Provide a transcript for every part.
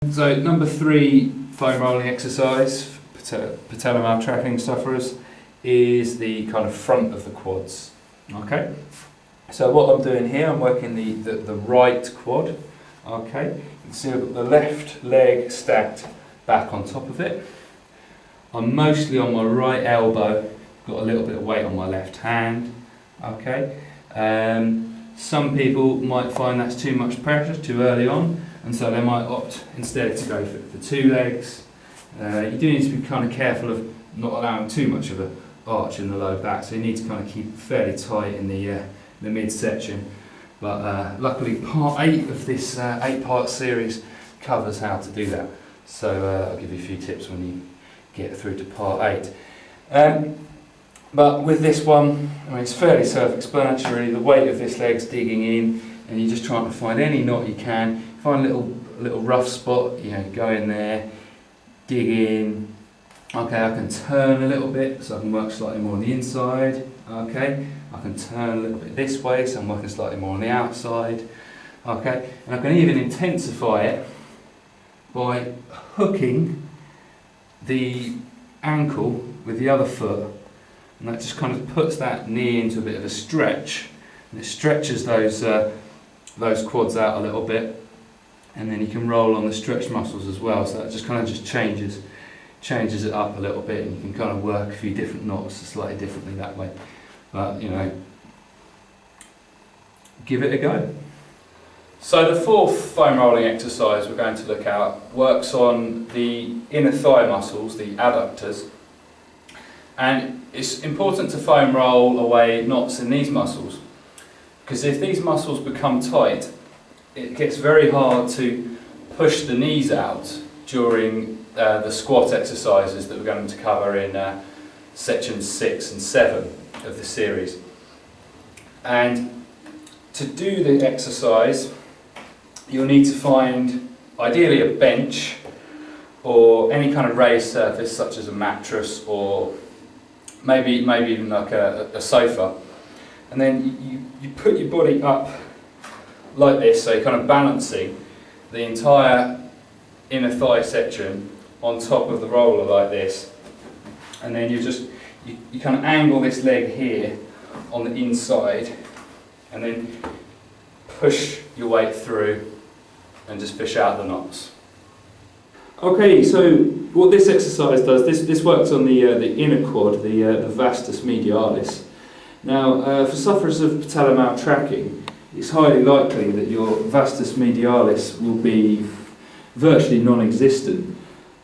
So number 3 foam rolling exercise for patella maltracking sufferers is the kind of front of the quads. Okay, so what I'm doing here, I'm working the right quad. Okay, you can see I've got the left leg stacked back on top of it. I'm mostly on my right elbow, got a little bit of weight on my left hand. Okay, some people might find that's too much pressure too early on, and so they might opt instead to go for 2 legs. You do need to be kind of careful of not allowing too much of an arch in the low back, so you need to kind of keep it fairly tight in the midsection. But luckily part 8 of this 8-part series covers how to do that. So I'll give you a few tips when you get through to part 8. But with this one, I mean, it's fairly self-explanatory. The weight of this leg's digging in, and you're just trying to find any knot you can. Find a little rough spot, you know, go in there, dig in. Okay, I can turn a little bit, so I can work slightly more on the inside. Okay, I can turn a little bit this way, so I'm working slightly more on the outside. Okay, and I can even intensify it by hooking the ankle with the other foot, and that just kind of puts that knee into a bit of a stretch, and it stretches those quads out a little bit, and then you can roll on the stretch muscles as well, so that just kind of changes it up a little bit, and you can kind of work a few different knots slightly differently that way. But you know, give it a go. So the 4th foam rolling exercise we're going to look at works on the inner thigh muscles, the adductors, and it's important to foam roll away knots in these muscles, because if these muscles become tight, it gets very hard to push the knees out during the squat exercises that we're going to cover in sections 6 and 7 of the series. And to do the exercise, you'll need to find ideally a bench or any kind of raised surface such as a mattress, or maybe even like a sofa, and then you put your body up like this, so you're kind of balancing the entire inner thigh section on top of the roller like this, and then you kind of angle this leg here on the inside, and then push your weight through and just fish out the knots. Okay, so what this exercise does, this works on the inner quad, the vastus medialis. Now, for sufferers of patella maltracking, it's highly likely that your vastus medialis will be virtually non-existent.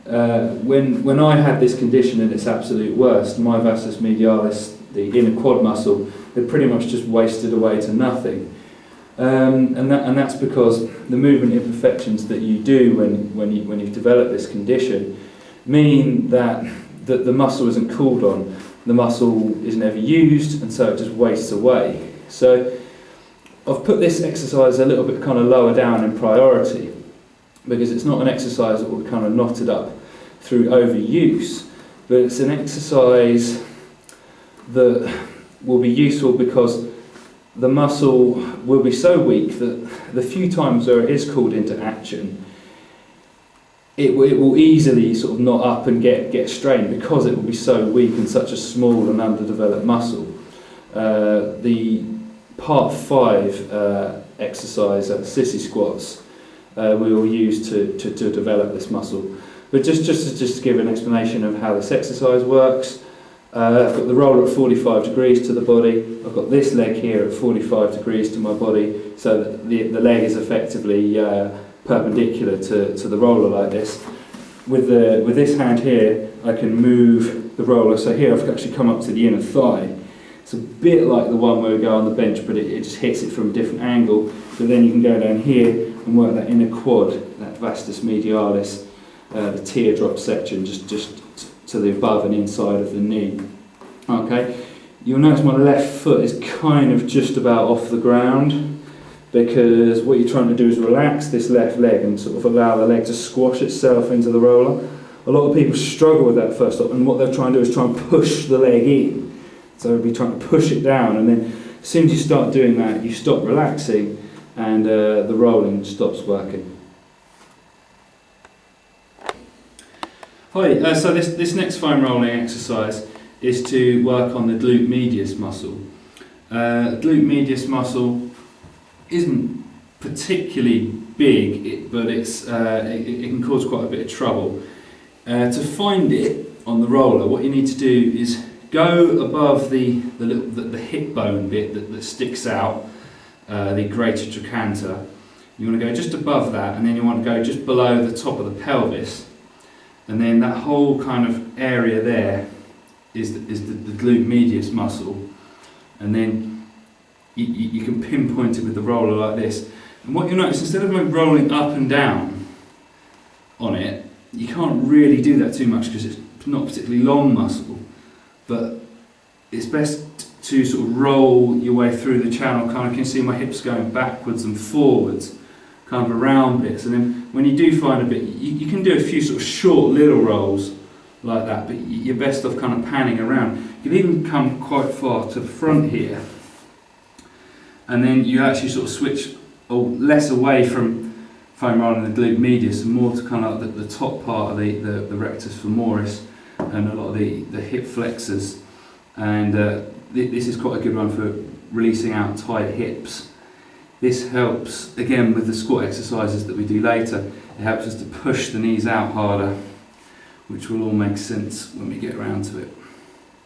When I had this condition at its absolute worst, my vastus medialis, the inner quad muscle, had pretty much just wasted away to nothing. And that's because the movement imperfections that you do when you've developed this condition mean that the muscle isn't called on, the muscle is never used, and so it just wastes away. So I've put this exercise a little bit kind of lower down in priority, because it's not an exercise that will be kind of knotted up through overuse, but it's an exercise that will be useful because the muscle will be so weak that the few times where it is called into action, it will easily sort of knot up and get strained, because it will be so weak and such a small and underdeveloped muscle. The part 5 exercise, sissy squats, we will use to develop this muscle. But just to give an explanation of how this exercise works, I've got the roller at 45 degrees to the body. I've got this leg here at 45 degrees to my body, so that the leg is effectively perpendicular to the roller like this. With this hand here, I can move the roller. So here I've actually come up to the inner thigh. It's a bit like the one where we go on the bench, but it just hits it from a different angle. But then you can go down here and work that inner quad, that vastus medialis, the teardrop section, just to the above and inside of the knee. Okay, you'll notice my left foot is kind of just about off the ground, because what you're trying to do is relax this left leg and sort of allow the leg to squash itself into the roller. A lot of people struggle with that first up, and what they're trying to do is try and push the leg in. So they'll be trying to push it down, and then as soon as you start doing that, you stop relaxing, and the rolling stops working. Hi, so this next foam rolling exercise is to work on the glute medius muscle. Glute medius muscle isn't particularly big, but it can cause quite a bit of trouble. To find it on the roller, what you need to do is go above the hip bone bit that sticks out, the greater trochanter. You want to go just above that, and then you want to go just below the top of the pelvis, and then that whole kind of area there is the glute medius muscle, and then you can pinpoint it with the roller like this. And what you'll notice, instead of rolling up and down on it, you can't really do that too much because it's not a particularly long muscle, but it's best to sort of roll your way through the channel. Kind of can see my hips going backwards and forwards, kind of around bits, and then when you do find a bit, you can do a few sort of short little rolls like that, but you're best off kind of panning around. You can even come quite far to the front here, and then you actually sort of switch less away from foam rolling the glute medius and more to kind of like the top part of the rectus femoris and a lot of the hip flexors. And this is quite a good one for releasing out tight hips. This helps, again, with the squat exercises that we do later. It helps us to push the knees out harder, which will all make sense when we get around to it.